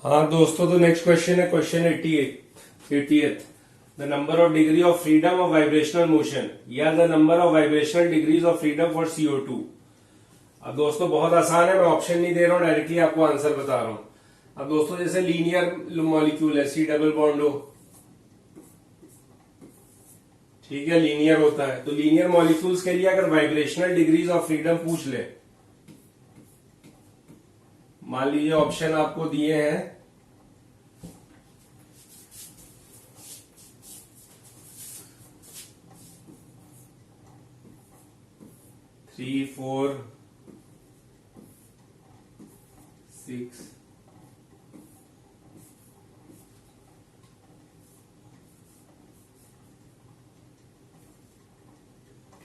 हाँ दोस्तों, तो नेक्स्ट क्वेश्चन है question 88th। The number of degree of freedom of vibrational motion या the number of vibrational degrees of freedom for CO2। अब दोस्तों बहुत आसान है, मैं ऑप्शन नहीं दे रहा हूँ, डायरेक्टली आपको आंसर बता रहा हूँ। अब दोस्तों जैसे लीनियर मॉलिक्यूल है, C डबल बॉन्ड हो, ठीक है, लीनियर होता है, तो लीनियर मॉलिक्यूल्स के लिए अगर वाइब्रेशनल डिग्रीज ऑफ फ्रीडम पूछ ले, मान लीजिए ऑप्शन आपको दिए हैं 3, 4, 6,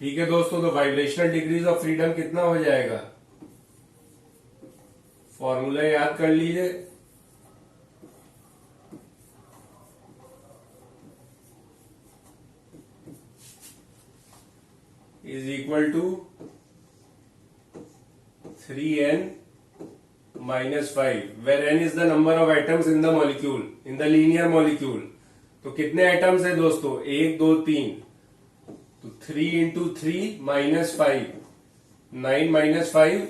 ठीक है दोस्तों। तो वाइब्रेशनल डिग्रीज ऑफ फ्रीडम कितना हो जाएगा, फॉर्मूला याद कर लीजिए। Is equal to 3n minus 5, where n is the number of atoms in the molecule, in the linear molecule. तो कितने एटम्स है दोस्तों, 1, 2, 3, तो 3 into 3 minus 5, 9 minus 5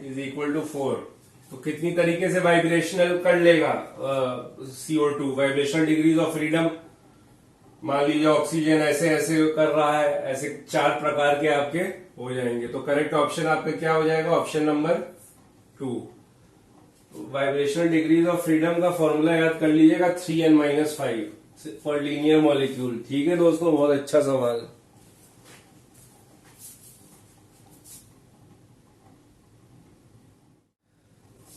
is equal to 4। तो कितनी तरीके से वाइब्रेशनल कर लेगा CO2, vibrational degrees of freedom. मान लीजिए ऑक्सीजन ऐसे ऐसे कर रहा है, ऐसे 4 प्रकार के आपके हो जाएंगे। तो करेक्ट ऑप्शन आपका क्या हो जाएगा, option number 2। Vibrational degrees of freedom का फॉर्मूला याद कर लीजिएगा, 3n minus 5 for linear molecule. ठीक है दोस्तों, बहुत अच्छा सवाल।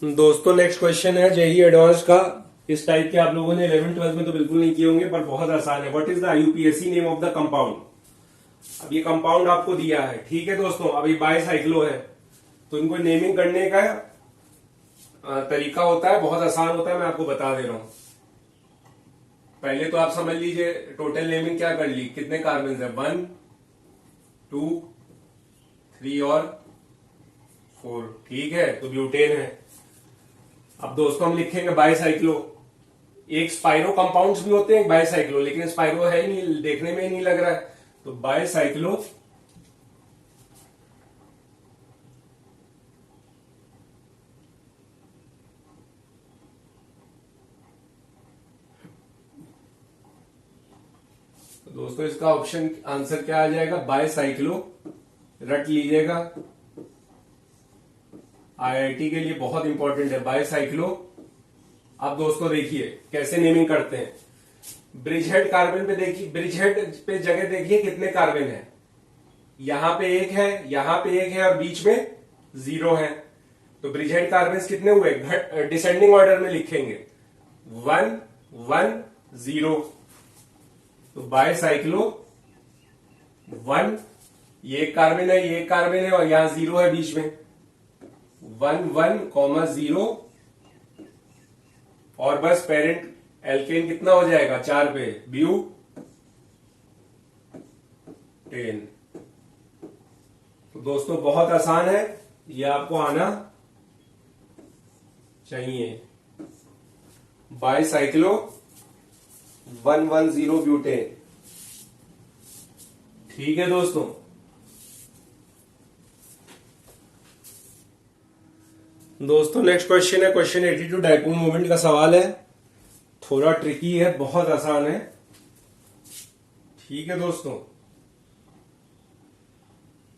दोस्तों नेक्स्ट क्वेश्चन है जेईई एडवांस का। इस टाइप के आप लोगों ने 11th-12th में तो बिल्कुल नहीं किए होंगे, पर बहुत आसान है। What is the IUPAC name of the compound. अब ये कंपाउंड आपको दिया है, ठीक है दोस्तों। अब ये बाइसाइक्लो है, तो इनको नेमिंग करने का तरीका होता है, बहुत आसान होता है, मैं आपको बता दे रहा हूं। पहले तो आप समझ लीजिए टोटल नेमिंग क्या कर ली, कितने कार्बन है, 1, 2, 3 और 4, ठीक है, तो ब्यूटेन है। अब दोस्तों हम लिखेंगे बाइसाइक्लो। एक स्पाइरो कंपाउंड्स भी होते हैं, एक बाइसाइक्लो, लेकिन स्पाइरो है ही नहीं, देखने में ही नहीं लग रहा है, तो बाइसाइक्लो तो दोस्तों इसका ऑप्शन आंसर क्या आ जाएगा, बाइसाइक्लो। रट लीजिएगा, IIT के लिए बहुत इंपॉर्टेंट है बाइसाइक्लो। अब दोस्तों देखिए कैसे नेमिंग करते हैं। ब्रिजहेड कार्बन पे देखिए, ब्रिजहेड पे जगह देखिए कितने कार्बन है, यहां पे 1 है, यहां पे 1 है और बीच में 0 है। तो ब्रिजहेड कार्बन कितने हुए, डिसेंडिंग ऑर्डर में लिखेंगे, 1, 1, 0। तो बाइसाइक्लो 1, ये एक कार्बन है, ये एक कार्बन है और यहां 0 है बीच में, 1, 1, 0 और बस पेरेंट एल्केन कितना हो जाएगा, 4 पे ब्यूटेन। तो दोस्तों बहुत आसान है, ये आपको आना चाहिए। बाइसाइक्लो 110 ब्यूटेन, ठीक है दोस्तों। दोस्तों नेक्स्ट क्वेश्चन है क्वेश्चन 82, डाइपोल मोमेंट का सवाल है। थोड़ा ट्रिकी है, बहुत आसान है, ठीक है दोस्तों।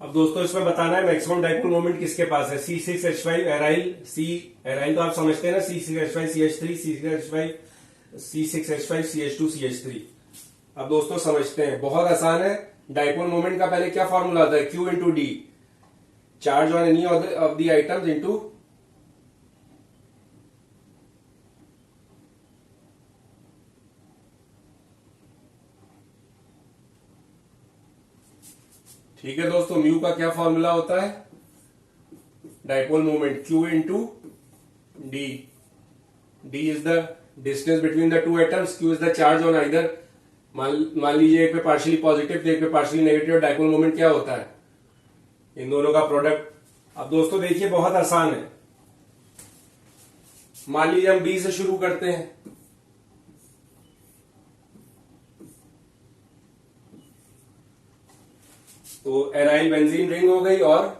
अब दोस्तों इसमें बताना है मैक्सिमम डाइपोल मोमेंट किसके पास है। C6H5 एराइल, एराइल तो आप समझते हैं ना, C6H5 CH3, C6H5 CH2 CH3। अब दोस्तों समझते हैं, बहुत आसान है। डाइपोल मोमेंट का पहले क्या फॉर्मूला आता है, Q into D, charge on any of the items into, ठीक है दोस्तों। म्यू का क्या फॉर्मूला होता है, dipole moment Q into D. D is the distance between the two atoms, Q is the charge on either, मान लीजिए एक पे पार्शियली पॉजिटिव तो एक पे पार्शियली नेगेटिव, डाइपोल मोमेंट क्या होता है, इन दोनों का प्रोडक्ट। अब दोस्तों देखिए बहुत आसान है, मान लीजिए हम बी से शुरू करते हैं, तो एराइल बेंजीन रिंग हो गई और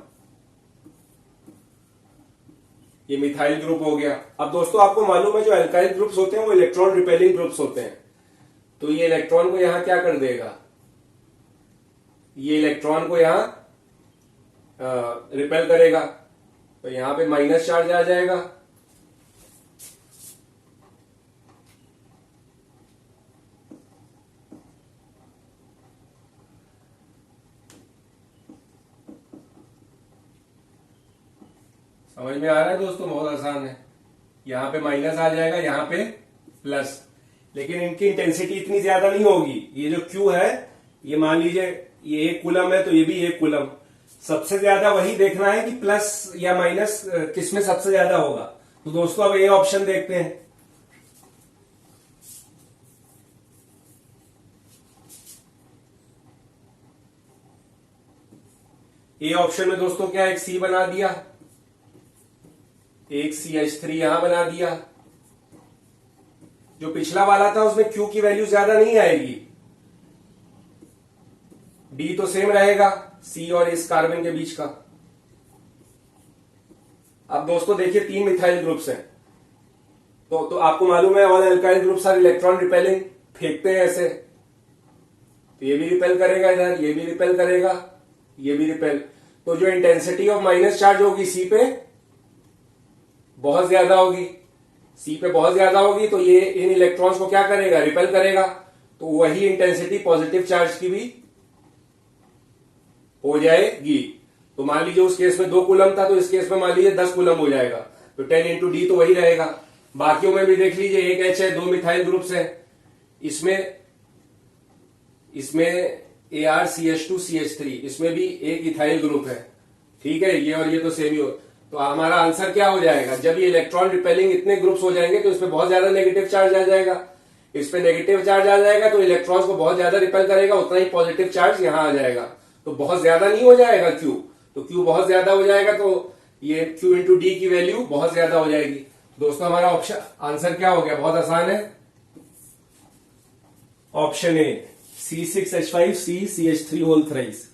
ये मिथाइल ग्रुप हो गया। अब दोस्तों आपको मालूम है जो अल्काइल ग्रुप्स होते हैं वो इलेक्ट्रॉन रिपेलिंग ग्रुप्स होते हैं, तो ये इलेक्ट्रॉन को यहां क्या कर देगा, ये इलेक्ट्रॉन को यहां रिपेल करेगा, तो यहां पे माइनस चार्ज आ जाएगा। समझ में आ रहा है दोस्तों, बहुत आसान है। यहां पे माइनस आ जाएगा, यहां पे प्लस, लेकिन इनकी इंटेंसिटी इतनी ज्यादा नहीं होगी। ये जो क्यू है, ये मान लीजिए ये 1 कूलम है तो ये भी 1 कूलम। सबसे ज्यादा वही देखना है कि प्लस या माइनस किसमें सबसे ज्यादा होगा। तो दोस्तों अब ये ऑप्शन देखते हैं। ए ऑप्शन में दोस्तों क्या, एक सी बना दिया, एक CH3 यहां बना दिया। जो पिछला वाला था उसमें Q की वैल्यू ज्यादा नहीं आएगी, D तो सेम रहेगा C और इस कार्बन के बीच का। अब दोस्तों देखिए 3 मिथाइल ग्रुप्स हैं, तो आपको मालूम है all alkyl groups are electron repelling, फेंकते हैं ऐसे, तो ये भी रिपेल करेगा इधर, ये भी रिपेल करेगा, ये भी रिपेल। तो जो इंटेंसिटी ऑफ माइनस चार्ज होगी सी पे बहुत ज्यादा होगी, सी पे बहुत ज्यादा होगी, तो ये इन इलेक्ट्रॉन्स को क्या करेगा, रिपेल करेगा। तो वही इंटेंसिटी पॉजिटिव चार्ज की भी हो जाएगी। तो मान लीजिए उस केस में 2 कूलम था, तो इस केस में मान लीजिए 10 कूलम हो जाएगा, तो 10 इंटू डी तो वही रहेगा। बाकियों में भी देख लीजिए, एक H है, 2 मिथाइल ग्रुप्स है, इसमें ArCH2CH3, इसमें भी एक इथाइल ग्रुप है, ठीक है, ये और ये तो सेम ही हो। तो हमारा आंसर क्या हो जाएगा, जब ये इलेक्ट्रॉन रिपेलिंग इतने ग्रुप्स हो जाएंगे तो इसमें बहुत ज्यादा नेगेटिव चार्ज आ जाएगा, इस पे नेगेटिव चार्ज आ जाएगा, तो इलेक्ट्रॉन्स को बहुत ज्यादा रिपेल करेगा, उतना ही पॉजिटिव चार्ज यहां आ जाएगा। तो बहुत ज्यादा नहीं हो जाएगा Q, तो Q बहुत ज्यादा हो जाएगा, तो ये Q इंटू डी की वैल्यू बहुत ज्यादा हो जाएगी। दोस्तों हमारा ऑप्शन आंसर क्या हो गया, बहुत आसान है, option A C6H5CCH3 whole thrice.